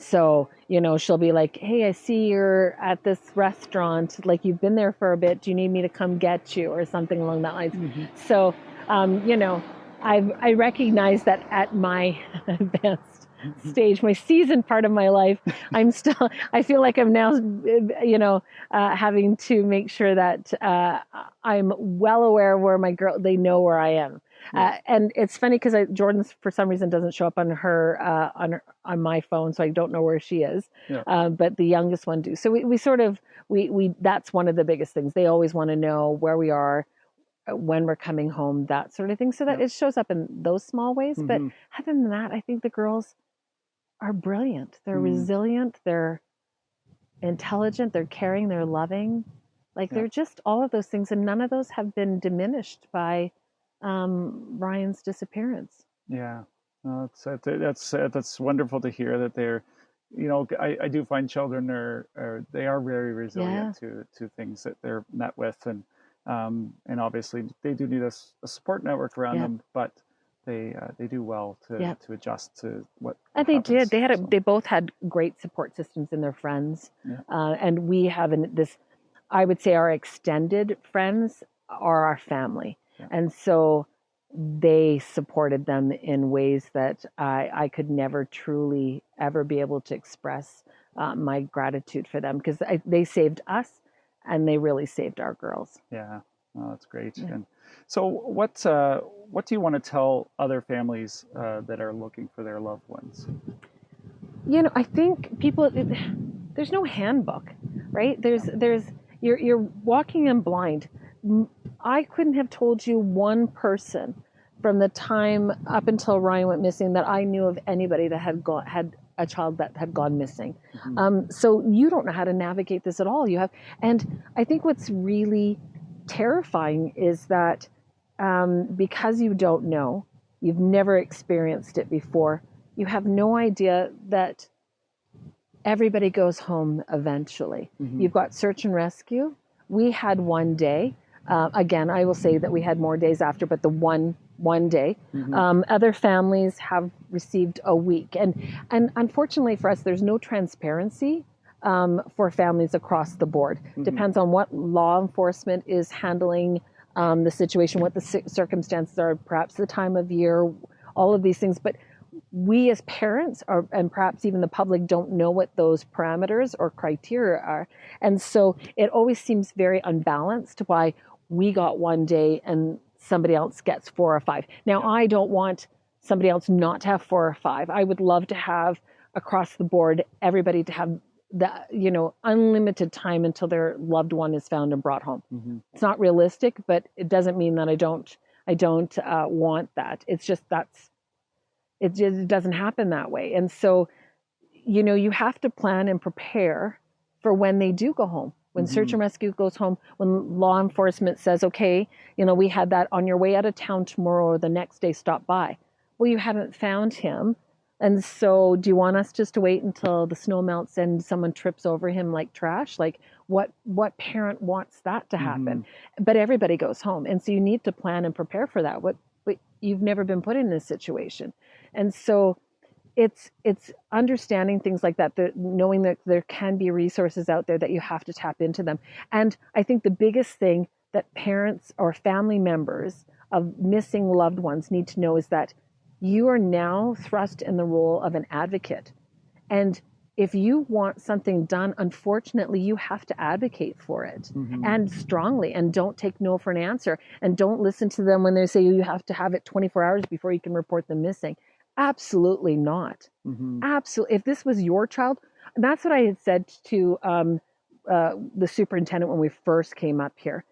So, she'll be like, hey, I see you're at this restaurant, like you've been there for a bit. Do you need me to come get you, or something along that lines? So, I recognize that at my advanced stage, my seasoned part of my life, I feel like I'm now, having to make sure that I'm well aware of where they know where I am. And it's funny because Jordan, for some reason, doesn't show up on on my phone, so I don't know where she is. But the youngest one do. So we that's one of the biggest things. They always want to know where we are, when we're coming home, that sort of thing. So that it shows up in those small ways. But other than that, I think the girls are brilliant. They're resilient. They're intelligent, they're caring, they're loving. Like they're just all of those things, and none of those have been diminished by Ryan's disappearance. Yeah, no, that's wonderful to hear that they're, I do find children they are very resilient to things that they're met with, and obviously they do need a support network around them, but they do well to adjust to what. And they did. They both had great support systems in their friends, and we have this. I would say our extended friends are our family, and so they supported them in ways that I could never truly ever be able to express my gratitude for them, because they saved us, and they really saved our girls. Yeah, oh, that's great. Yeah. And so, what do you want to tell other families that are looking for their loved ones? I think people. There's no handbook, right? You're walking in blind. I couldn't have told you one person from the time up until Ryan went missing that I knew of anybody that had a child that had gone missing. Mm-hmm. So you don't know how to navigate this at all. And I think what's really terrifying is that because you don't know, you've never experienced it before, you have no idea that everybody goes home eventually. Mm-hmm. You've got search and rescue. We had one day. Again, I will say that we had more days after, but the one day. Mm-hmm. Other families have received a week. And unfortunately for us, there's no transparency for families across the board. Mm-hmm. Depends on what law enforcement is handling the situation, what the circumstances are, perhaps the time of year, all of these things. But we as parents and perhaps even the public don't know what those parameters or criteria are. And so it always seems very unbalanced why we got one day and somebody else gets 4 or 5. Now, I don't want somebody else not to have 4 or 5. I would love to have across the board everybody to have the unlimited time until their loved one is found and brought home. Mm-hmm. It's not realistic, but it doesn't mean that I don't want that. It's just it just doesn't happen that way. And so, you have to plan and prepare for when they do go home. When mm-hmm. search and rescue goes home, when law enforcement says, okay, we had that on your way out of town tomorrow or the next day, stop by. Well, you haven't found him. And so do you want us just to wait until the snow melts and someone trips over him like trash? Like what parent wants that to happen? Mm-hmm. But everybody goes home. And so you need to plan and prepare for that. But you've never been put in this situation. And so it's understanding things like that, knowing that there can be resources out there that you have to tap into them. And I think the biggest thing that parents or family members of missing loved ones need to know is that you are now thrust in the role of an advocate. And if you want something done, unfortunately, you have to advocate for it mm-hmm. and strongly, and don't take no for an answer, and don't listen to them when they say you have to have it 24 hours before you can report them missing. Absolutely not. Mm-hmm. Absolutely. If this was your child, that's what I had said to the superintendent when we first came up here,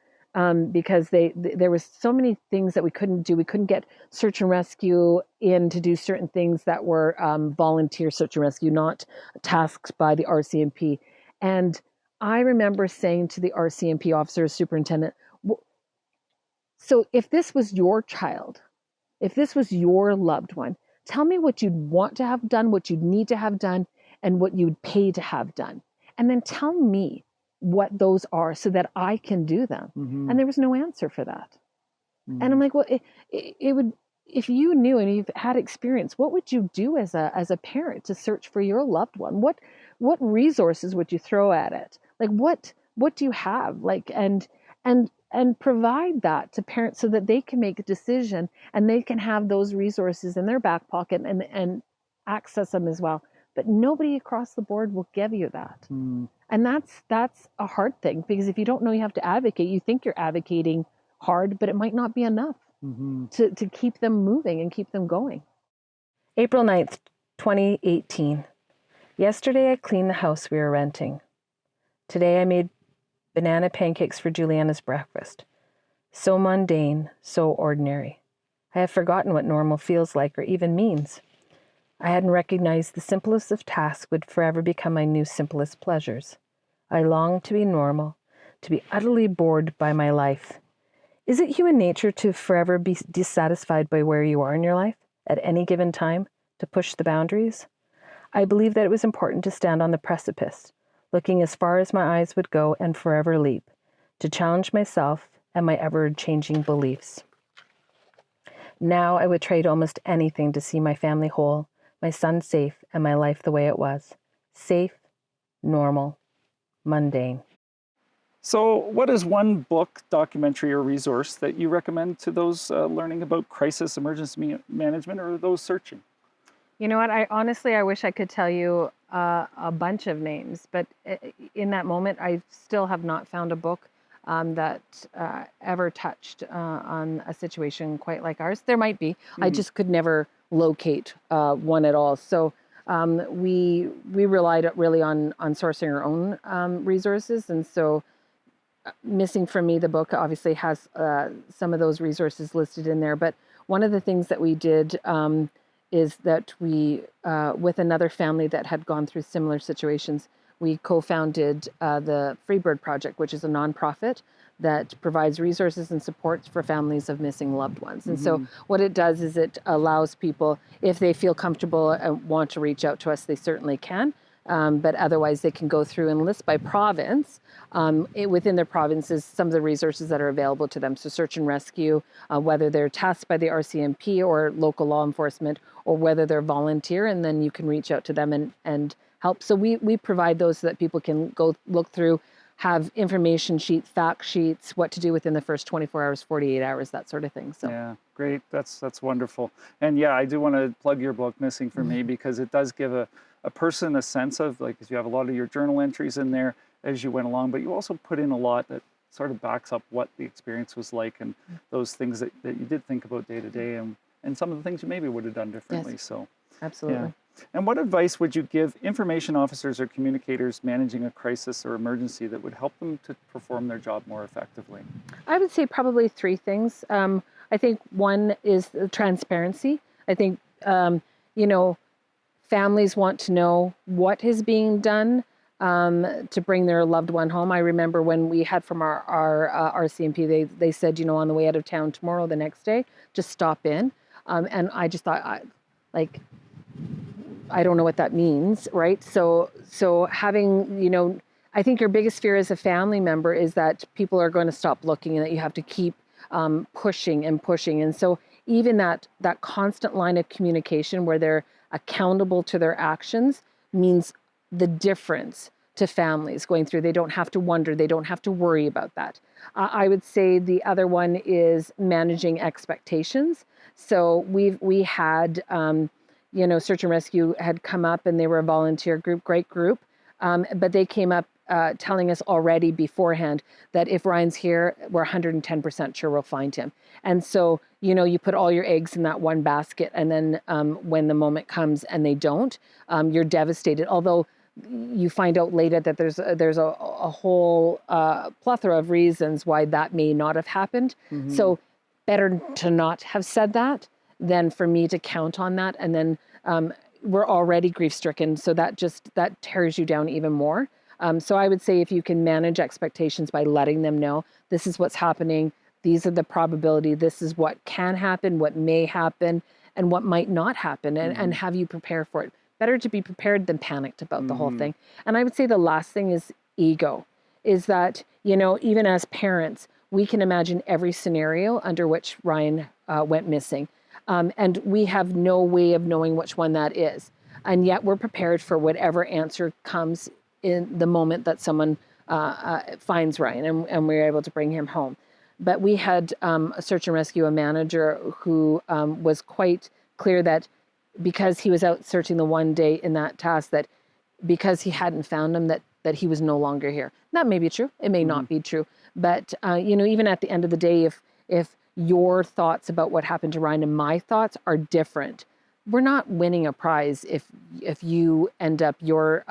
because there was so many things that we couldn't do. We couldn't get search and rescue in to do certain things that were volunteer search and rescue, not tasks by the RCMP. And I remember saying to the RCMP officer, superintendent, so if this was your child, if this was your loved one, tell me what you'd want to have done, what you'd need to have done, and what you'd pay to have done. And then tell me what those are so that I can do them. Mm-hmm. And there was no answer for that. Mm-hmm. And I'm like, well, it would, if you knew and you've had experience, what would you do as a parent to search for your loved one? What resources would you throw at it? Like, what do you have? Like, and provide that to parents so that they can make a decision and they can have those resources in their back pocket and access them as well. But nobody across the board will give you that. Mm. And that's a hard thing, because if you don't know you have to advocate, you think you're advocating hard, but it might not be enough mm-hmm. to keep them moving and keep them going. April 9th, 2018. Yesterday I cleaned the house we were renting. Today I made banana pancakes for Juliana's breakfast. So mundane, so ordinary. I have forgotten what normal feels like or even means. I hadn't recognized the simplest of tasks would forever become my new simplest pleasures. I long to be normal, to be utterly bored by my life. Is it human nature to forever be dissatisfied by where you are in your life at any given time, to push the boundaries? I believe that it was important to stand on the precipice, looking as far as my eyes would go and forever leap, to challenge myself and my ever-changing beliefs. Now I would trade almost anything to see my family whole, my son safe, and my life the way it was. Safe, normal, mundane. So, what is one book, documentary, or resource that you recommend to those learning about crisis emergency management or those searching? You know what? I wish I could tell you a bunch of names, but in that moment, I still have not found a book that ever touched on a situation quite like ours. There might be. I just could never locate one at all. So we relied really on sourcing our own resources, and so Missing from Me, the book obviously has some of those resources listed in there. But one of the things that we did is that we, with another family that had gone through similar situations, we co-founded the Freebird Project, which is a nonprofit that provides resources and supports for families of missing loved ones. And so what it does is it allows people, if they feel comfortable and want to reach out to us, they certainly can. But otherwise, they can go through and list by province within their provinces some of the resources that are available to them. So search and rescue, whether they're tasked by the RCMP or local law enforcement, or whether they're volunteer, and then you can reach out to them and help. So we provide those so that people can go look through, have information sheets, fact sheets, what to do within the first 24 hours, 48 hours, that sort of thing. So yeah, great. That's wonderful. And yeah, I do want to plug your book, Missing from Me, because it does give a person a sense of, like, you have a lot of your journal entries in there as you went along, but you also put in a lot that sort of backs up what the experience was like and those things that you did think about day to day and some of the things you maybe would have done differently. Yes, so absolutely. Yeah. And what advice would you give information officers or communicators managing a crisis or emergency that would help them to perform their job more effectively? I would say probably three things. I think one is the transparency. I think, families want to know what is being done to bring their loved one home. I remember when we had from our RCMP, they said, on the way out of town tomorrow, the next day, just stop in. And I just thought, I don't know what that means, right? So having, I think your biggest fear as a family member is that people are going to stop looking and that you have to keep pushing and pushing. And so even that constant line of communication where they're accountable to their actions means the difference to families going through. They don't have to wonder. They don't have to worry about that. I would say the other one is managing expectations. So we had, Search and Rescue had come up and they were a volunteer group, great group. But they came up telling us already beforehand that if Ryan's here, we're 110% sure we'll find him. And so, you put all your eggs in that one basket, and then when the moment comes and they don't, you're devastated. Although you find out later that there's a whole plethora of reasons why that may not have happened. So better to not have said that than for me to count on that. And then we're already grief-stricken, so that tears you down even more. So I would say if you can manage expectations by letting them know, this is what's happening, these are the probability, this is what can happen, what may happen, and what might not happen, and have you prepare for it. Better to be prepared than panicked about the whole thing. And I would say the last thing is ego, is that, even as parents, we can imagine every scenario under which Ryan went missing. And we have no way of knowing which one that is. And yet we're prepared for whatever answer comes in the moment that someone finds Ryan and we're able to bring him home. But we had a search and rescue, a manager who was quite clear that because he was out searching the one day in that task, that because he hadn't found him, that he was no longer here. That may be true. It may not be true. But, even at the end of the day, if your thoughts about what happened to Ryan and my thoughts are different, we're not winning a prize if you end up your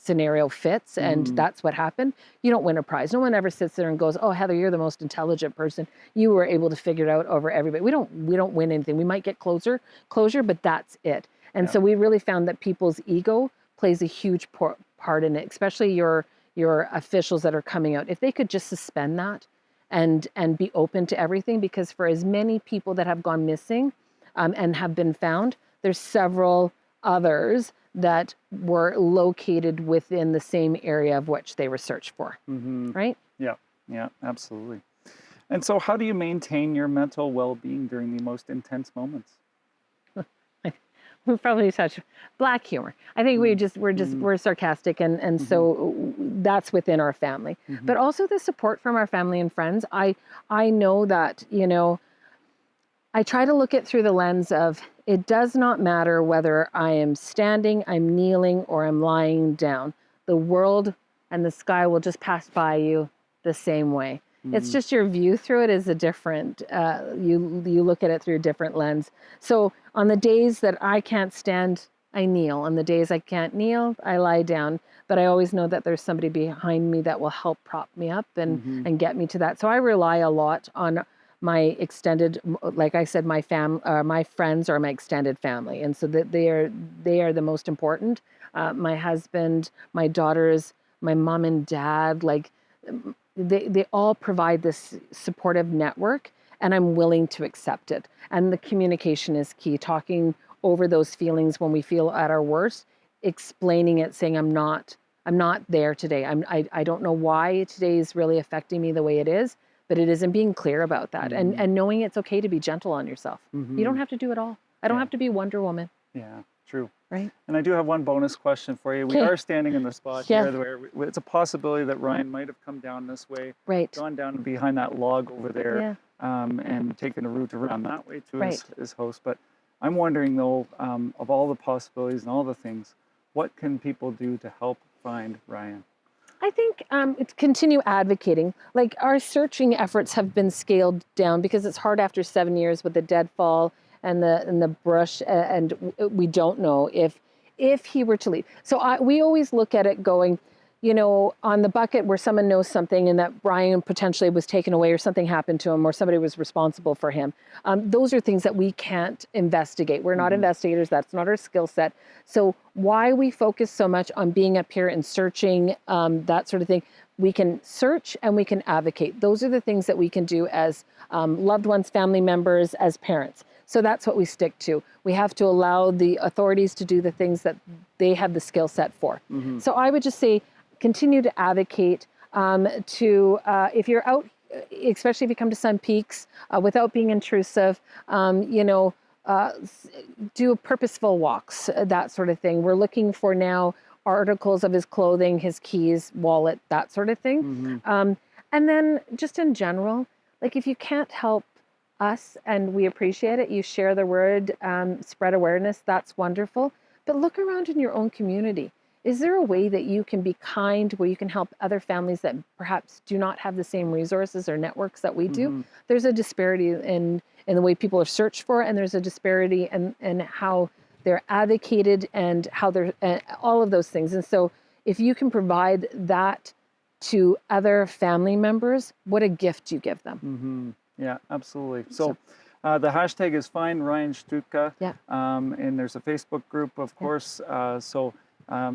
scenario fits and that's what happened. You don't win a prize. No one ever sits there and goes, "Oh, Heather, you're the most intelligent person. You were able to figure it out over everybody." We don't win anything. We might get closure, but that's it. And so we really found that people's ego plays a huge part in it, especially your your officials that are coming out, if they could just suspend that and be open to everything, because for as many people that have gone missing and have been found, there's several others that were located within the same area of which they were searched for, right? Yeah, absolutely. And so how do you maintain your mental well-being during the most intense moments? We probably touch black humor. I think we're sarcastic, and so that's within our family. But also the support from our family and friends. I know that, I try to look at through the lens of, it does not matter whether I am standing, I'm kneeling, or I'm lying down. The world and the sky will just pass by you the same way. It's just your view through it is a different, you look at it through a different lens. So on the days that I can't stand, I kneel. On the days I can't kneel, I lie down. But I always know that there's somebody behind me that will help prop me up and get me to that. So I rely a lot on my extended, like I said, my friends are my extended family. And so that they are the most important. My husband, my daughters, my mom and dad, like, they all provide this supportive network, and I'm willing to accept it. And the communication is key, talking over those feelings when we feel at our worst, explaining it, saying, I'm not there today. I don't know why today is really affecting me the way it is, but it isn't being clear about that. And knowing it's okay to be gentle on yourself. You don't have to do it all. I don't have to be Wonder Woman. Yeah, true. Right. And I do have one bonus question for you. We are standing in the spot here where it's a possibility that Ryan might have come down this way, gone down behind that log over there, and taken a route around that way to his host. But I'm wondering, though, of all the possibilities and all the things, what can people do to help find Ryan? I think it's continue advocating. Like, our searching efforts have been scaled down because it's hard after 7 years with the deadfall and the brush, and we don't know if he were to leave. So we always look at it going, on the bucket where someone knows something and that Brian potentially was taken away or something happened to him or somebody was responsible for him. Those are things that we can't investigate. We're not investigators. That's not our skill set. So why we focus so much on being up here and searching, that sort of thing, we can search and we can advocate. Those are the things that we can do as loved ones, family members, as parents. So that's what we stick to. We have to allow the authorities to do the things that they have the skill set for. So I would just say, continue to advocate if you're out, especially if you come to Sun Peaks, without being intrusive, do purposeful walks, that sort of thing. We're looking for now articles of his clothing, his keys, wallet, that sort of thing. And then just in general, like, if you can't help us, and we appreciate it, you share the word, spread awareness, that's wonderful. But look around in your own community. Is there a way that you can be kind, where you can help other families that perhaps do not have the same resources or networks that we do? There's a disparity in the way people are searched for, and there's a disparity in how they're advocated and how they're, all of those things. And so if you can provide that to other family members, what a gift you give them. Yeah, absolutely. So the hashtag is Find Ryan Shtuka. And there's a Facebook group, of course. So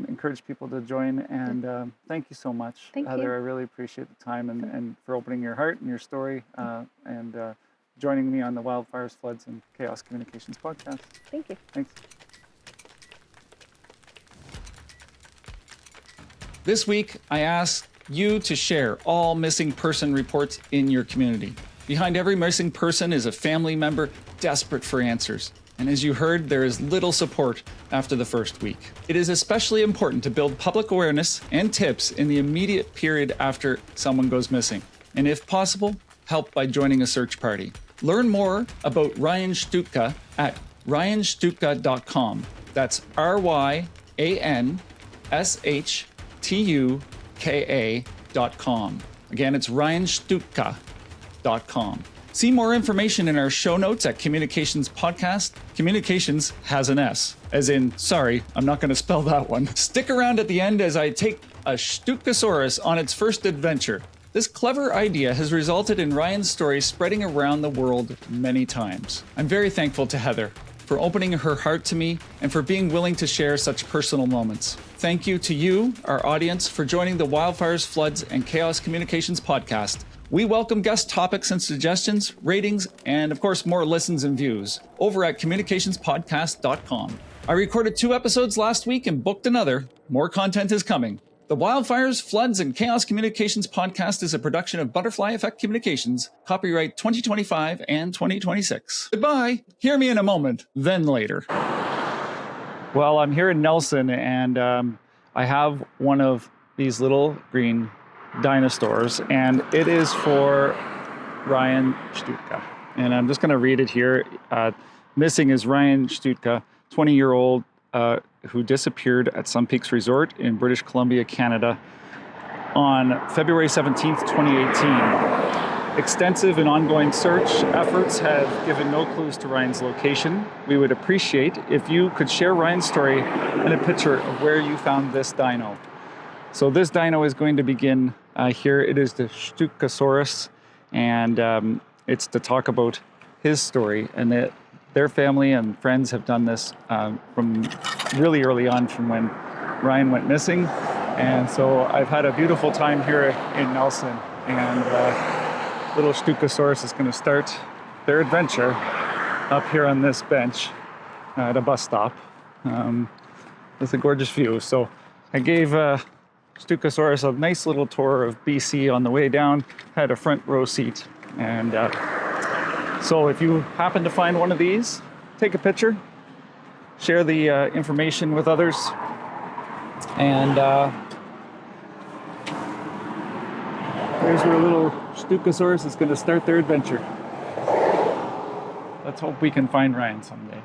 encourage people to join. And thank you so much, Heather. I really appreciate the time and for opening your heart and your story and joining me on the Wildfires, Floods, and Chaos Communications podcast. Thank you. Thanks. This week, I asked you to share all missing person reports in your community. Behind every missing person is a family member desperate for answers. And as you heard, there is little support after the first week. It is especially important to build public awareness and tips in the immediate period after someone goes missing. And if possible, help by joining a search party. Learn more about Ryan Shtuka at ryanshtuka.com. That's RyanShtuka.com. Again, it's ryanshtuka.com. See more information in our show notes at Communications Podcast. Communications has an S, as in, sorry, I'm not going to spell that one. Stick around at the end as I take a Shtukasaurus on its first adventure. This clever idea has resulted in Ryan's story spreading around the world many times. I'm very thankful to Heather. for opening her heart to me, and for being willing to share such personal moments. Thank you to you, our audience, for joining the Wildfires, Floods, and Chaos Communications podcast. We welcome guest topics and suggestions, ratings, and of course, more listens and views over at communicationspodcast.com. I recorded 2 episodes last week and booked another. More content is coming. The Wildfires, Floods, and Chaos Communications podcast is a production of Butterfly Effect Communications, copyright 2025 and 2026. Goodbye. Hear me in a moment, then later. Well, I'm here in Nelson, and I have one of these little green dinosaurs, and it is for Ryan Shtuka. And I'm just going to read it here. Missing is Ryan Shtuka, 20-year-old who disappeared at Sun Peaks Resort in British Columbia, Canada on February 17th, 2018. Extensive and ongoing search efforts have given no clues to Ryan's location. We would appreciate if you could share Ryan's story and a picture of where you found this dino. So this dino is going to begin here. It is the Shtukasaurus, and it's to talk about his story, and that their family and friends have done this from really early on, from when Ryan went missing. And so I've had a beautiful time here in Nelson, and little Shtukasaurus is going to start their adventure up here on this bench at a bus stop. It's a gorgeous view. So I gave Shtukasaurus a nice little tour of BC on the way down, had a front row seat, and so if you happen to find one of these, take a picture, share the information with others, and there's where little Shtukasaurus is going to start their adventure. Let's hope we can find Ryan someday.